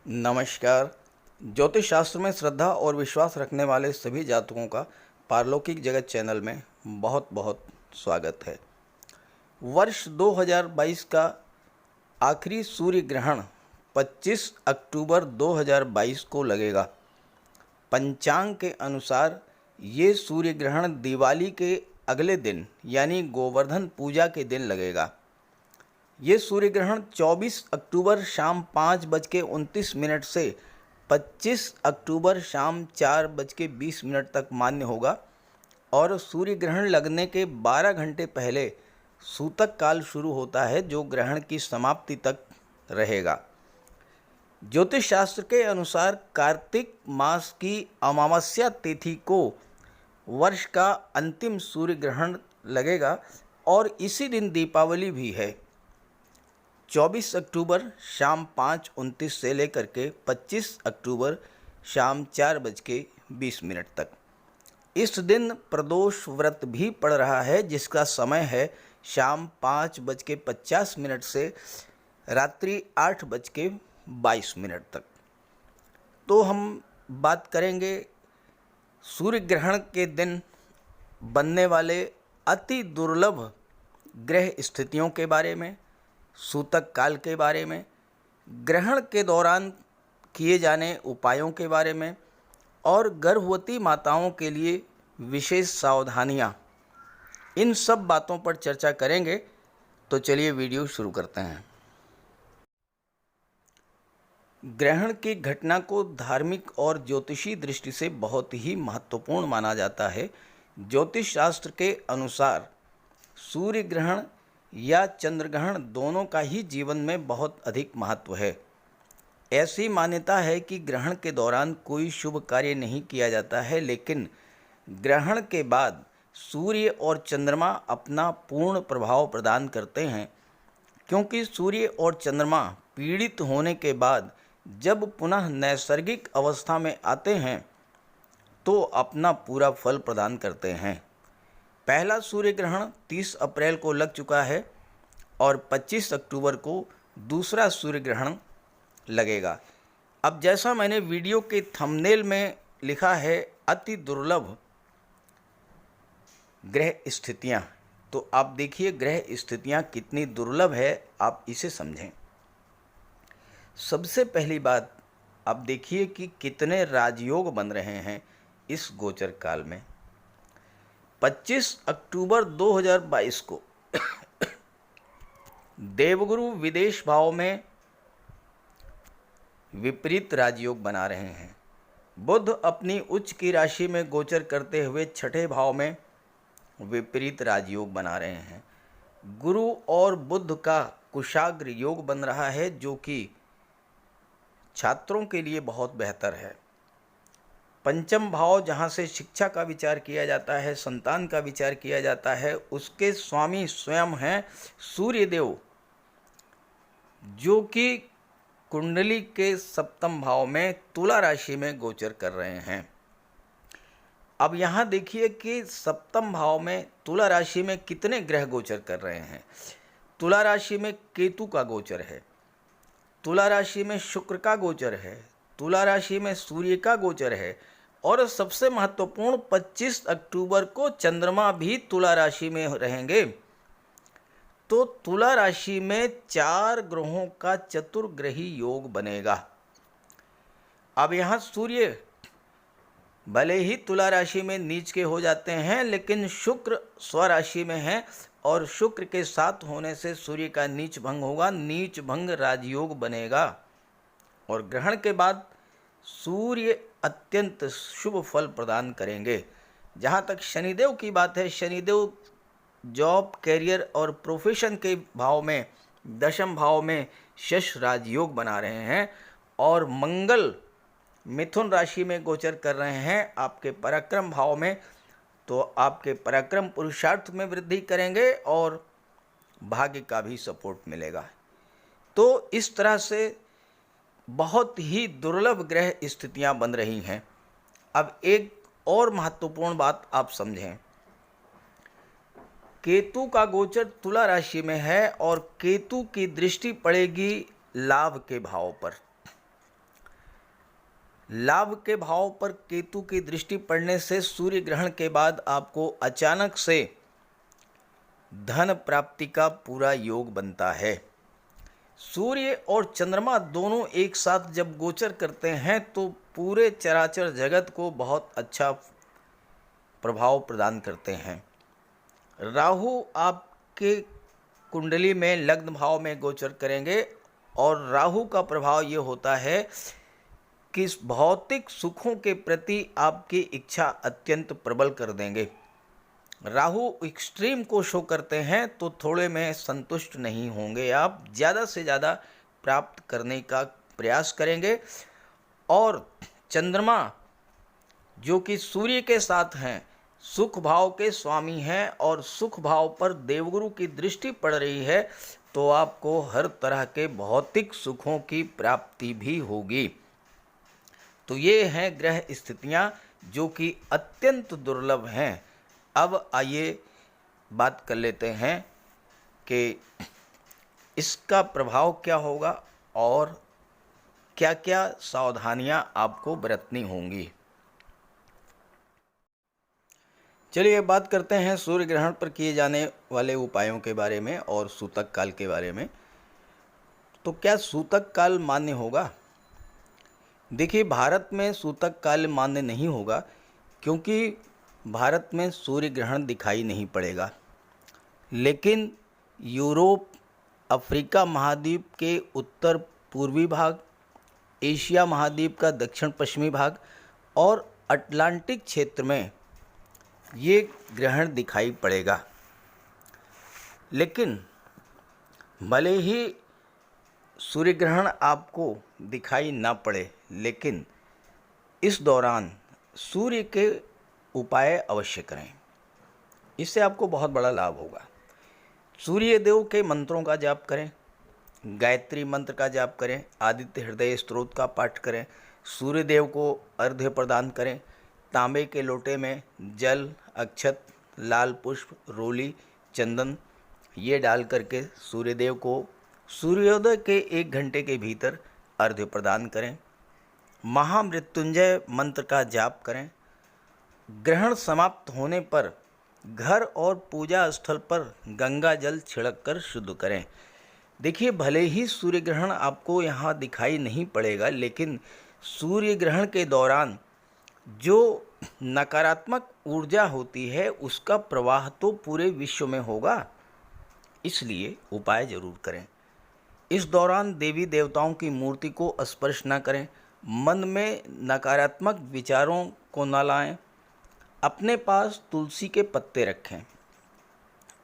नमस्कार। ज्योतिष शास्त्र में श्रद्धा और विश्वास रखने वाले सभी जातकों का पारलौकिक जगत चैनल में बहुत बहुत स्वागत है। वर्ष 2022 का आखिरी सूर्य ग्रहण 25 अक्टूबर 2022 को लगेगा। पंचांग के अनुसार ये सूर्य ग्रहण दिवाली के अगले दिन यानी गोवर्धन पूजा के दिन लगेगा। ये सूर्य ग्रहण 24 अक्टूबर शाम 5:29 से 25 अक्टूबर शाम 4:20 तक मान्य होगा और सूर्य ग्रहण लगने के 12 घंटे पहले सूतक काल शुरू होता है जो ग्रहण की समाप्ति तक रहेगा। ज्योतिष शास्त्र के अनुसार कार्तिक मास की अमावस्या तिथि को वर्ष का अंतिम सूर्य ग्रहण लगेगा और इसी दिन दीपावली भी है। 24 अक्टूबर शाम 5:29 से लेकर के 25 अक्टूबर शाम 4:20 तक। इस दिन प्रदोष व्रत भी पड़ रहा है जिसका समय है शाम 5:50 से रात्रि 8:22 तक। तो हम बात करेंगे सूर्य ग्रहण के दिन बनने वाले अति दुर्लभ ग्रह स्थितियों के बारे में, सूतक काल के बारे में, ग्रहण के दौरान किए जाने उपायों के बारे में और गर्भवती माताओं के लिए विशेष सावधानियां, इन सब बातों पर चर्चा करेंगे। तो चलिए वीडियो शुरू करते हैं। ग्रहण की घटना को धार्मिक और ज्योतिषी दृष्टि से बहुत ही महत्वपूर्ण माना जाता है। ज्योतिष शास्त्र के अनुसार सूर्य ग्रहण या चंद्रग्रहण दोनों का ही जीवन में बहुत अधिक महत्व है। ऐसी मान्यता है कि ग्रहण के दौरान कोई शुभ कार्य नहीं किया जाता है, लेकिन ग्रहण के बाद सूर्य और चंद्रमा अपना पूर्ण प्रभाव प्रदान करते हैं, क्योंकि सूर्य और चंद्रमा पीड़ित होने के बाद जब पुनः नैसर्गिक अवस्था में आते हैं तो अपना पूरा फल प्रदान करते हैं। पहला सूर्य ग्रहण 30 अप्रैल को लग चुका है और 25 अक्टूबर को दूसरा सूर्य ग्रहण लगेगा। अब जैसा मैंने वीडियो के थंबनेल में लिखा है अति दुर्लभ ग्रह स्थितियां, तो आप देखिए ग्रह स्थितियां कितनी दुर्लभ है, आप इसे समझें। सबसे पहली बात आप देखिए कि कितने राजयोग बन रहे हैं इस गोचर काल में। 25 अक्टूबर 2022 को देवगुरु विदेश भाव में विपरीत राजयोग बना रहे हैं। बुध अपनी उच्च की राशि में गोचर करते हुए छठे भाव में विपरीत राजयोग बना रहे हैं। गुरु और बुध का कुशाग्र योग बन रहा है जो कि छात्रों के लिए बहुत बेहतर है। पंचम भाव जहाँ से शिक्षा का विचार किया जाता है, संतान का विचार किया जाता है, उसके स्वामी स्वयं हैं सूर्यदेव, जो कि कुंडली के सप्तम भाव में तुला राशि में गोचर कर रहे हैं। अब यहाँ देखिए कि सप्तम भाव में तुला राशि में कितने ग्रह गोचर कर रहे हैं। तुला राशि में केतु का गोचर है, तुला राशि में शुक्र का गोचर है, तुला राशि में सूर्य का गोचर है और सबसे महत्वपूर्ण 25 अक्टूबर को चंद्रमा भी तुला राशि में रहेंगे। तो तुला राशि में 4 ग्रहों का चतुर्ग्रही योग बनेगा। अब यहाँ सूर्य भले ही तुला राशि में नीच के हो जाते हैं, लेकिन शुक्र स्वराशि में है और शुक्र के साथ होने से सूर्य का नीच भंग होगा, नीच भंग राजयोग बनेगा। और ग्रहण के बाद सूर्य अत्यंत शुभ फल प्रदान करेंगे। जहाँ तक शनिदेव की बात है, शनिदेव जॉब, कैरियर और प्रोफेशन के भाव में, दशम भाव में शश राजयोग बना रहे हैं और मंगल मिथुन राशि में गोचर कर रहे हैं आपके पराक्रम भाव में। तो आपके पराक्रम पुरुषार्थ में वृद्धि करेंगे और भाग्य का भी सपोर्ट मिलेगा। तो इस तरह से बहुत ही दुर्लभ ग्रह स्थितियां बन रही हैं। अब एक और महत्वपूर्ण बात आप समझें, केतु का गोचर तुला राशि में है और केतु की दृष्टि पड़ेगी लाभ के भाव पर। लाभ के भाव पर केतु की दृष्टि पड़ने से सूर्य ग्रहण के बाद आपको अचानक से धन प्राप्ति का पूरा योग बनता है। सूर्य और चंद्रमा दोनों एक साथ जब गोचर करते हैं तो पूरे चराचर जगत को बहुत अच्छा प्रभाव प्रदान करते हैं। राहु आपके कुंडली में लग्न भाव में गोचर करेंगे और राहु का प्रभाव ये होता है कि भौतिक सुखों के प्रति आपकी इच्छा अत्यंत प्रबल कर देंगे। राहु एक्सट्रीम को शो करते हैं तो थोड़े में संतुष्ट नहीं होंगे, आप ज़्यादा से ज़्यादा प्राप्त करने का प्रयास करेंगे। और चंद्रमा जो कि सूर्य के साथ हैं, सुख भाव के स्वामी हैं और सुख भाव पर देवगुरु की दृष्टि पड़ रही है, तो आपको हर तरह के भौतिक सुखों की प्राप्ति भी होगी। तो ये हैं ग्रह स्थितियां जो कि अत्यंत दुर्लभ हैं। अब आइए बात कर लेते हैं कि इसका प्रभाव क्या होगा और क्या क्या सावधानियां आपको बरतनी होंगी। चलिए बात करते हैं सूर्य ग्रहण पर किए जाने वाले उपायों के बारे में और सूतक काल के बारे में। तो क्या सूतक काल मान्य होगा? देखिए, भारत में सूतक काल मान्य नहीं होगा क्योंकि भारत में सूर्य ग्रहण दिखाई नहीं पड़ेगा। लेकिन यूरोप, अफ्रीका महाद्वीप के उत्तर पूर्वी भाग, एशिया महाद्वीप का दक्षिण पश्चिमी भाग और अटलांटिक क्षेत्र में ये ग्रहण दिखाई पड़ेगा। लेकिन भले ही सूर्य ग्रहण आपको दिखाई ना पड़े, लेकिन इस दौरान सूर्य के उपाय अवश्य करें, इससे आपको बहुत बड़ा लाभ होगा। सूर्य देव के मंत्रों का जाप करें, गायत्री मंत्र का जाप करें, आदित्य हृदय स्तोत्र का पाठ करें, सूर्य देव को अर्घ्य प्रदान करें। तांबे के लोटे में जल, अक्षत, लाल पुष्प, रोली, चंदन ये डाल करके सूर्यदेव को सूर्योदय के 1 घंटे के भीतर अर्घ्य प्रदान करें। महामृत्युंजय मंत्र का जाप करें। ग्रहण समाप्त होने पर घर और पूजा स्थल पर गंगा जल छिड़क कर शुद्ध करें। देखिए, भले ही सूर्य ग्रहण आपको यहाँ दिखाई नहीं पड़ेगा, लेकिन सूर्य ग्रहण के दौरान जो नकारात्मक ऊर्जा होती है उसका प्रवाह तो पूरे विश्व में होगा, इसलिए उपाय जरूर करें। इस दौरान देवी देवताओं की मूर्ति को स्पर्श न करें, मन में नकारात्मक विचारों को न लाएं, अपने पास तुलसी के पत्ते रखें।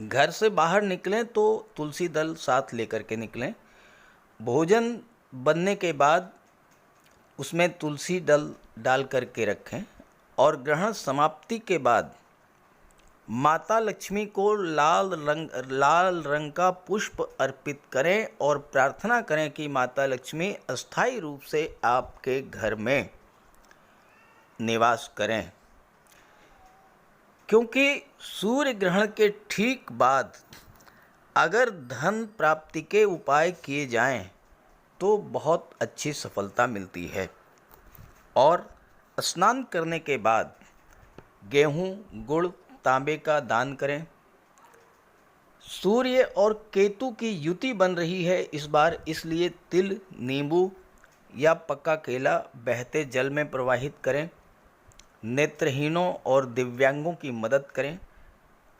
घर से बाहर निकलें तो तुलसी दल साथ लेकर के निकलें। भोजन बनने के बाद उसमें तुलसी दल डाल करके रखें और ग्रहण समाप्ति के बाद माता लक्ष्मी को लाल रंग का पुष्प अर्पित करें और प्रार्थना करें कि माता लक्ष्मी अस्थायी रूप से आपके घर में निवास करें। क्योंकि सूर्य ग्रहण के ठीक बाद अगर धन प्राप्ति के उपाय किए जाएं तो बहुत अच्छी सफलता मिलती है। और स्नान करने के बाद गेहूं, गुड़, तांबे का दान करें। सूर्य और केतु की युति बन रही है इस बार, इसलिए तिल, नींबू या पक्का केला बहते जल में प्रवाहित करें। नेत्रहीनों और दिव्यांगों की मदद करें।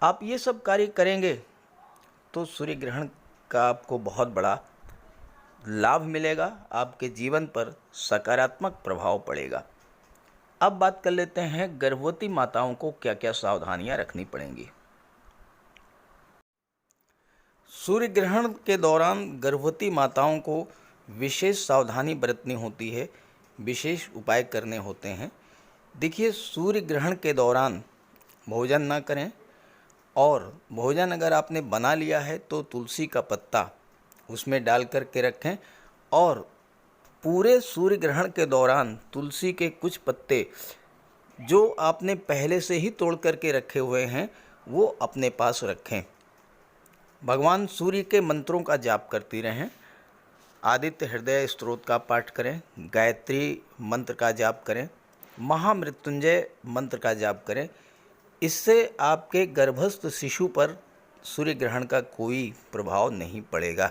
आप ये सब कार्य करेंगे तो सूर्य ग्रहण का आपको बहुत बड़ा लाभ मिलेगा, आपके जीवन पर सकारात्मक प्रभाव पड़ेगा। अब बात कर लेते हैं गर्भवती माताओं को क्या क्या सावधानियां रखनी पड़ेंगी। सूर्य ग्रहण के दौरान गर्भवती माताओं को विशेष सावधानी बरतनी होती है, विशेष उपाय करने होते हैं। देखिए, सूर्य ग्रहण के दौरान भोजन ना करें और भोजन अगर आपने बना लिया है तो तुलसी का पत्ता उसमें डाल करके रखें और पूरे सूर्य ग्रहण के दौरान तुलसी के कुछ पत्ते जो आपने पहले से ही तोड़ करके रखे हुए हैं वो अपने पास रखें। भगवान सूर्य के मंत्रों का जाप करती रहें आदित्य हृदय स्तोत्र का पाठ करें, गायत्री मंत्र का जाप करें, महामृत्युंजय मंत्र का जाप करें। इससे आपके गर्भस्थ शिशु पर सूर्य ग्रहण का कोई प्रभाव नहीं पड़ेगा।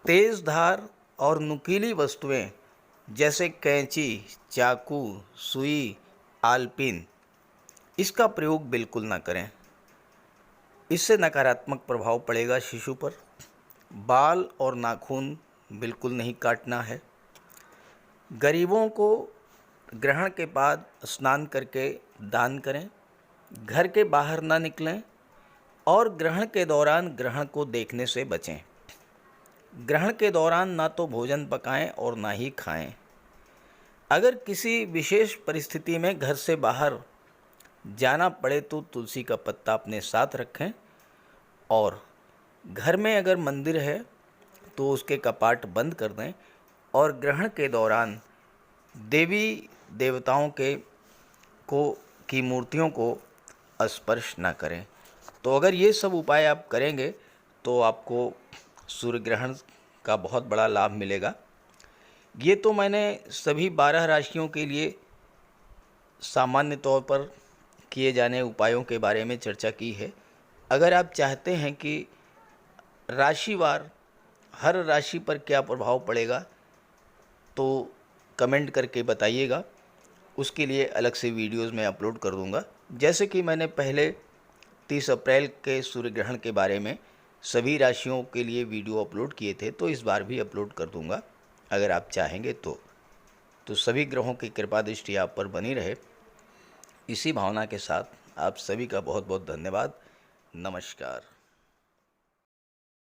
तेज धार और नुकीली वस्तुएं जैसे कैंची, चाकू, सुई, आलपीन, इसका प्रयोग बिल्कुल ना करें। इससे नकारात्मक प्रभाव पड़ेगा शिशु पर। बाल और नाखून बिल्कुल नहीं काटना है। गरीबों को ग्रहण के बाद स्नान करके दान करें। घर के बाहर ना निकलें और ग्रहण के दौरान ग्रहण को देखने से बचें। ग्रहण के दौरान ना तो भोजन पकाएं और ना ही खाएं। अगर किसी विशेष परिस्थिति में घर से बाहर जाना पड़े तो तुलसी का पत्ता अपने साथ रखें और घर में अगर मंदिर है तो उसके कपाट बंद कर दें और ग्रहण के दौरान देवी देवताओं की मूर्तियों को स्पर्श ना करें। तो अगर ये सब उपाय आप करेंगे तो आपको सूर्य ग्रहण का बहुत बड़ा लाभ मिलेगा। ये तो मैंने सभी 12 राशियों के लिए सामान्य तौर पर किए जाने उपायों के बारे में चर्चा की है। अगर आप चाहते हैं कि राशिवार हर राशि पर क्या प्रभाव पड़ेगा तो कमेंट करके बताइएगा। उसके लिए अलग से वीडियोज़ मैं अपलोड कर दूंगा। जैसे कि मैंने पहले 30 अप्रैल के सूर्य ग्रहण के बारे में सभी राशियों के लिए वीडियो अपलोड किए थे, तो इस बार भी अपलोड कर दूंगा अगर आप चाहेंगे तो सभी ग्रहों की कृपा दृष्टि आप पर बनी रहे। इसी भावना के साथ आप सभी का बहुत बहुत धन्यवाद। नमस्कार।